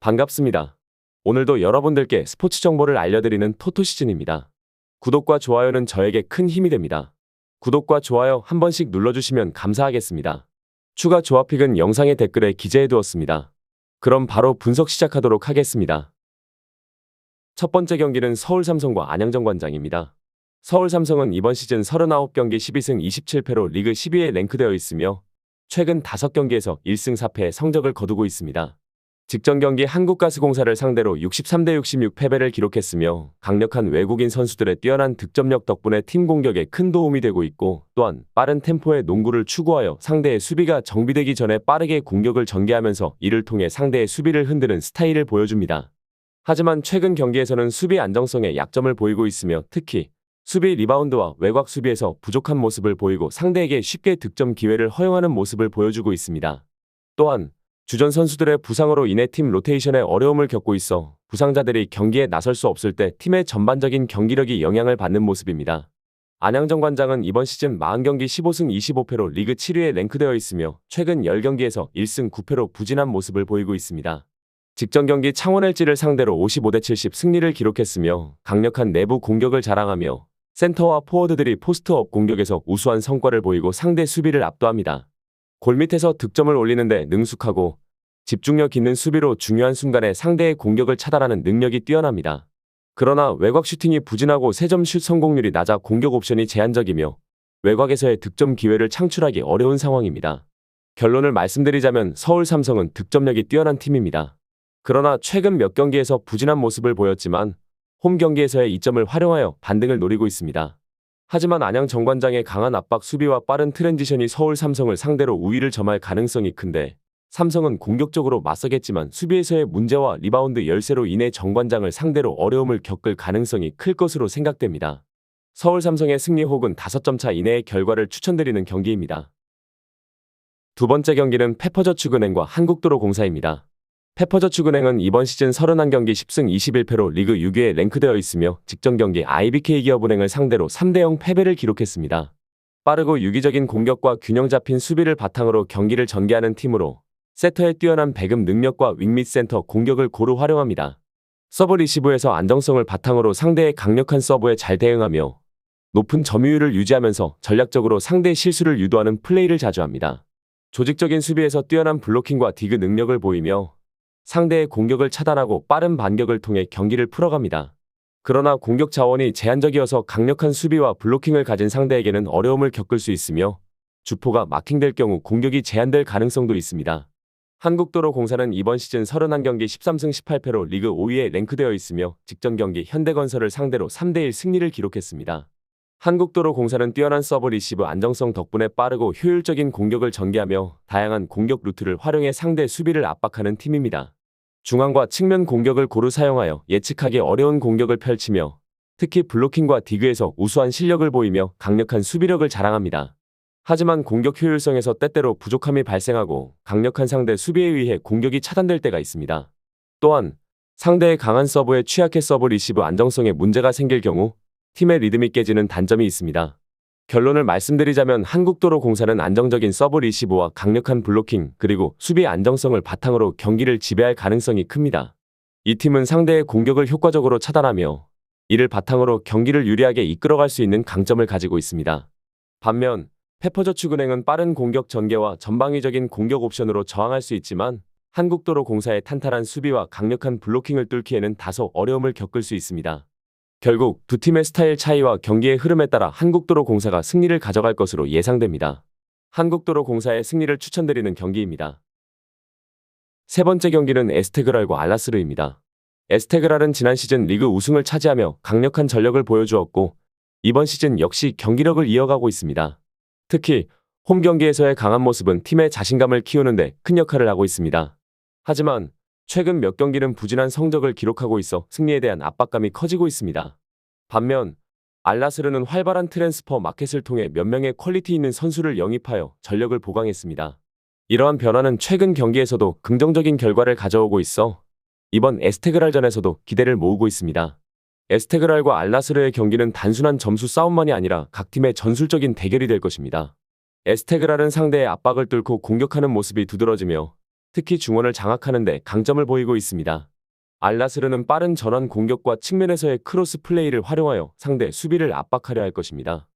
반갑습니다. 오늘도 여러분들께 스포츠 정보를 알려드리는 토토시즌입니다. 구독과 좋아요는 저에게 큰 힘이 됩니다. 구독과 좋아요 한 번씩 눌러주시면 감사하겠습니다. 추가 조합픽은 영상의 댓글에 기재해두었습니다. 그럼 바로 분석 시작하도록 하겠습니다. 첫 번째 경기는 서울 삼성과 안양정관장입니다. 서울 삼성은 이번 시즌 39경기 12승 27패로 리그 10위에 랭크되어 있으며 최근 5경기에서 1승 4패의 성적을 거두고 있습니다. 직전 경기 한국가스공사를 상대로 63대 66 패배를 기록했으며 강력한 외국인 선수들의 뛰어난 득점력 덕분에 팀 공격에 큰 도움이 되고 있고, 또한 빠른 템포의 농구를 추구하여 상대의 수비가 정비되기 전에 빠르게 공격을 전개하면서 이를 통해 상대의 수비를 흔드는 스타일을 보여줍니다. 하지만 최근 경기에서는 수비 안정성에 약점을 보이고 있으며 특히 수비 리바운드와 외곽 수비에서 부족한 모습을 보이고 상대에게 쉽게 득점 기회를 허용하는 모습을 보여주고 있습니다. 또한 주전 선수들의 부상으로 인해 팀 로테이션에 어려움을 겪고 있어 부상자들이 경기에 나설 수 없을 때 팀의 전반적인 경기력이 영향을 받는 모습입니다. 안양정관장은 이번 시즌 40경기 15승 25패로 리그 7위에 랭크되어 있으며 최근 10경기에서 1승 9패로 부진한 모습을 보이고 있습니다. 직전 경기 창원 LG를 상대로 55대 70 승리를 기록했으며 강력한 내부 공격을 자랑하며 센터와 포워드들이 포스트업 공격에서 우수한 성과를 보이고 상대 수비를 압도합니다. 골밑에서 득점을 올리는데 능숙하고 집중력 있는 수비로 중요한 순간에 상대의 공격을 차단하는 능력이 뛰어납니다. 그러나 외곽 슈팅이 부진하고 3점 슛 성공률이 낮아 공격 옵션이 제한적이며 외곽에서의 득점 기회를 창출하기 어려운 상황입니다. 결론을 말씀드리자면 서울 삼성은 득점력이 뛰어난 팀입니다. 그러나 최근 몇 경기에서 부진한 모습을 보였지만 홈 경기에서의 이점을 활용하여 반등을 노리고 있습니다. 하지만 안양 정관장의 강한 압박 수비와 빠른 트랜지션이 서울 삼성을 상대로 우위를 점할 가능성이 큰데, 삼성은 공격적으로 맞서겠지만 수비에서의 문제와 리바운드 열세로 인해 정관장을 상대로 어려움을 겪을 가능성이 클 것으로 생각됩니다. 서울 삼성의 승리 혹은 5점 차 이내의 결과를 추천드리는 경기입니다. 두 번째 경기는 페퍼저축은행과 한국도로공사입니다. 페퍼저축은행은 이번 시즌 31경기 10승 21패로 리그 6위에 랭크되어 있으며 직전 경기 IBK기업은행을 상대로 3대0 패배를 기록했습니다. 빠르고 유기적인 공격과 균형 잡힌 수비를 바탕으로 경기를 전개하는 팀으로 세터의 뛰어난 배급 능력과 윙밑 센터 공격을 고루 활용합니다. 서브 리시브에서 안정성을 바탕으로 상대의 강력한 서브에 잘 대응하며 높은 점유율을 유지하면서 전략적으로 상대의 실수를 유도하는 플레이를 자주 합니다. 조직적인 수비에서 뛰어난 블로킹과 디그 능력을 보이며 상대의 공격을 차단하고 빠른 반격을 통해 경기를 풀어갑니다. 그러나 공격 자원이 제한적이어서 강력한 수비와 블로킹을 가진 상대에게는 어려움을 겪을 수 있으며 주포가 마킹될 경우 공격이 제한될 가능성도 있습니다. 한국도로공사는 이번 시즌 31경기 13승 18패로 리그 5위에 랭크되어 있으며 직전 경기 현대건설을 상대로 3대1 승리를 기록했습니다. 한국도로공사는 뛰어난 서브 리시브 안정성 덕분에 빠르고 효율적인 공격을 전개하며 다양한 공격 루트를 활용해 상대 수비를 압박하는 팀입니다. 중앙과 측면 공격을 고루 사용하여 예측하기 어려운 공격을 펼치며 특히 블로킹과 디그에서 우수한 실력을 보이며 강력한 수비력을 자랑합니다. 하지만 공격 효율성에서 때때로 부족함이 발생하고 강력한 상대 수비에 의해 공격이 차단될 때가 있습니다. 또한 상대의 강한 서브에 취약해 서브 리시브 안정성에 문제가 생길 경우 팀의 리듬이 깨지는 단점이 있습니다. 결론을 말씀드리자면 한국도로공사는 안정적인 서브 리시브와 강력한 블로킹 그리고 수비 안정성을 바탕으로 경기를 지배할 가능성이 큽니다. 이 팀은 상대의 공격을 효과적으로 차단하며 이를 바탕으로 경기를 유리하게 이끌어갈 수 있는 강점을 가지고 있습니다. 반면 페퍼저축은행은 빠른 공격 전개와 전방위적인 공격 옵션으로 저항할 수 있지만 한국도로공사의 탄탄한 수비와 강력한 블로킹을 뚫기에는 다소 어려움을 겪을 수 있습니다. 결국 두 팀의 스타일 차이와 경기의 흐름에 따라 한국도로공사가 승리를 가져갈 것으로 예상됩니다. 한국도로공사의 승리를 추천드리는 경기입니다. 세 번째 경기는 에스테그랄과 알라스르입니다. 에스테그랄은 지난 시즌 리그 우승을 차지하며 강력한 전력을 보여주었고 이번 시즌 역시 경기력을 이어가고 있습니다. 특히 홈 경기에서의 강한 모습은 팀의 자신감을 키우는데 큰 역할을 하고 있습니다. 하지만 최근 몇 경기는 부진한 성적을 기록하고 있어 승리에 대한 압박감이 커지고 있습니다. 반면 알라스르는 활발한 트랜스퍼 마켓을 통해 몇 명의 퀄리티 있는 선수를 영입하여 전력을 보강했습니다. 이러한 변화는 최근 경기에서도 긍정적인 결과를 가져오고 있어 이번 에스테그랄전에서도 기대를 모으고 있습니다. 에스테그랄과 알라스르의 경기는 단순한 점수 싸움만이 아니라 각 팀의 전술적인 대결이 될 것입니다. 에스테그랄은 상대의 압박을 뚫고 공격하는 모습이 두드러지며 특히 중원을 장악하는 데 강점을 보이고 있습니다. 알나스르는 빠른 전환 공격과 측면에서의 크로스 플레이를 활용하여 상대 수비를 압박하려 할 것입니다.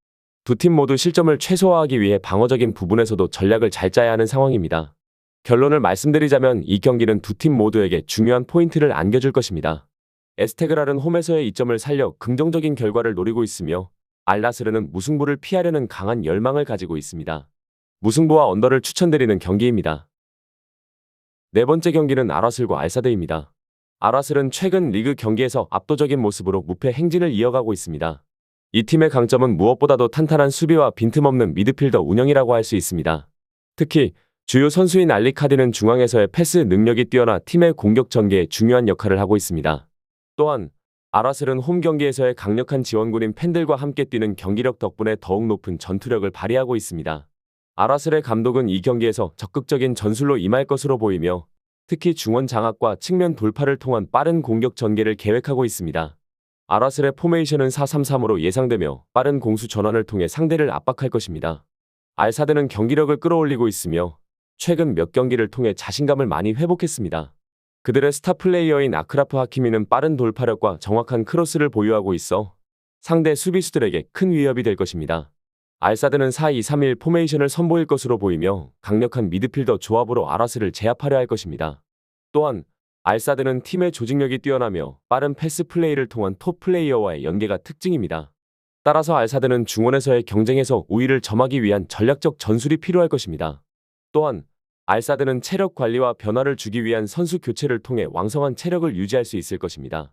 두 팀 모두 실점을 최소화하기 위해 방어적인 부분에서도 전략을 잘 짜야 하는 상황입니다. 결론을 말씀드리자면 이 경기는 두 팀 모두에게 중요한 포인트를 안겨줄 것입니다. 에스테그랄은 홈에서의 이점을 살려 긍정적인 결과를 노리고 있으며 알나스르는 무승부를 피하려는 강한 열망을 가지고 있습니다. 무승부와 언더를 추천드리는 경기입니다. 네 번째 경기는 아라슬과 알사드입니다. 아라슬은 최근 리그 경기에서 압도적인 모습으로 무패 행진을 이어가고 있습니다. 이 팀의 강점은 무엇보다도 탄탄한 수비와 빈틈없는 미드필더 운영이라고 할 수 있습니다. 특히 주요 선수인 알리카디는 중앙에서의 패스 능력이 뛰어나 팀의 공격 전개에 중요한 역할을 하고 있습니다. 또한 아라슬은 홈 경기에서의 강력한 지원군인 팬들과 함께 뛰는 경기력 덕분에 더욱 높은 전투력을 발휘하고 있습니다. 아라슬의 감독은 이 경기에서 적극적인 전술로 임할 것으로 보이며 특히 중원 장악과 측면 돌파를 통한 빠른 공격 전개를 계획하고 있습니다. 아라슬의 포메이션은 4-3-3으로 예상되며 빠른 공수 전환을 통해 상대를 압박할 것입니다. 알사드는 경기력을 끌어올리고 있으며 최근 몇 경기를 통해 자신감을 많이 회복했습니다. 그들의 스타 플레이어인 아크라프 하키미는 빠른 돌파력과 정확한 크로스를 보유하고 있어 상대 수비수들에게 큰 위협이 될 것입니다. 알사드는 4-2-3-1 포메이션을 선보일 것으로 보이며 강력한 미드필더 조합으로 아라스를 제압하려 할 것입니다. 또한 알사드는 팀의 조직력이 뛰어나며 빠른 패스 플레이를 통한 톱 플레이어와의 연계가 특징입니다. 따라서 알사드는 중원에서의 경쟁에서 우위를 점하기 위한 전략적 전술이 필요할 것입니다. 또한 알사드는 체력 관리와 변화를 주기 위한 선수 교체를 통해 왕성한 체력을 유지할 수 있을 것입니다.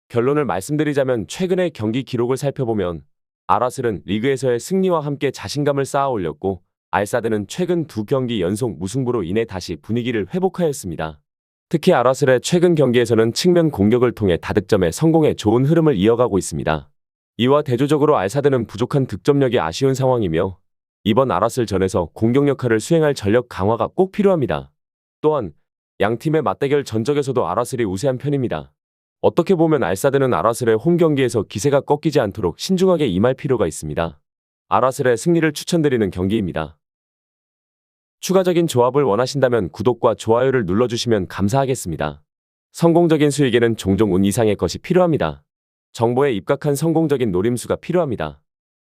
결론을 말씀드리자면 최근의 경기 기록을 살펴보면 아라슬은 리그에서의 승리와 함께 자신감을 쌓아 올렸고 알사드는 최근 두 경기 연속 무승부로 인해 다시 분위기를 회복하였습니다. 특히 아라슬의 최근 경기에서는 측면 공격을 통해 다득점에 성공해 좋은 흐름을 이어가고 있습니다. 이와 대조적으로 알사드는 부족한 득점력이 아쉬운 상황이며 이번 아라슬 전에서 공격 역할을 수행할 전력 강화가 꼭 필요합니다. 또한 양팀의 맞대결 전적에서도 아라슬이 우세한 편입니다. 어떻게 보면 알사드는 아라슬의 홈 경기에서 기세가 꺾이지 않도록 신중하게 임할 필요가 있습니다. 아라슬의 승리를 추천드리는 경기입니다. 추가적인 조합을 원하신다면 구독과 좋아요를 눌러주시면 감사하겠습니다. 성공적인 수익에는 종종 운 이상의 것이 필요합니다. 정보에 입각한 성공적인 노림수가 필요합니다.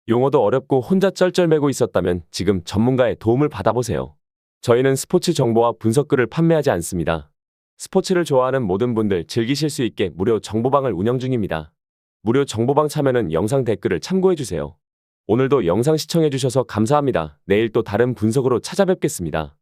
용어도 어렵고 혼자 쩔쩔매고 있었다면 지금 전문가의 도움을 받아보세요. 저희는 스포츠 정보와 분석글을 판매하지 않습니다. 스포츠를 좋아하는 모든 분들 즐기실 수 있게 무료 정보방을 운영 중입니다. 무료 정보방 참여는 영상 댓글을 참고해주세요. 오늘도 영상 시청해주셔서 감사합니다. 내일 또 다른 분석으로 찾아뵙겠습니다.